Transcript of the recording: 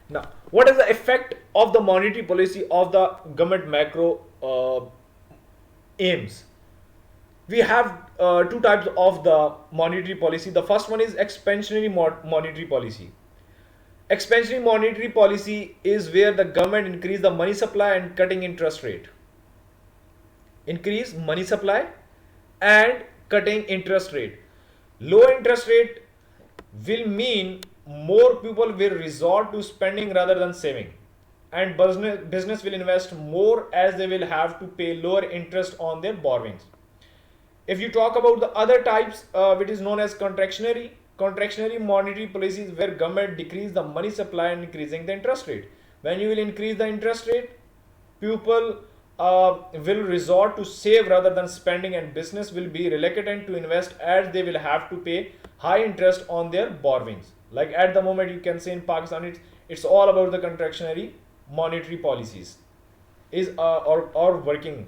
Now, what is the effect of the monetary policy of the government macro aims? We have two types of the monetary policy. The first one is expansionary monetary policy. Expansionary monetary policy is where the government increase the money supply and cutting interest rate. Increase money supply and cutting interest rate. Low interest rate will mean more people will resort to spending rather than saving, and business will invest more as they will have to pay lower interest on their borrowings. If you talk about the other types, which is known as contractionary monetary policies, where government decrease the money supply and increasing the interest rate. When you will increase the interest rate, people will resort to save rather than spending, and business will be reluctant to invest as they will have to pay high interest on their borrowings. Like at the moment, you can say in Pakistan, it's all about the contractionary monetary policies is or working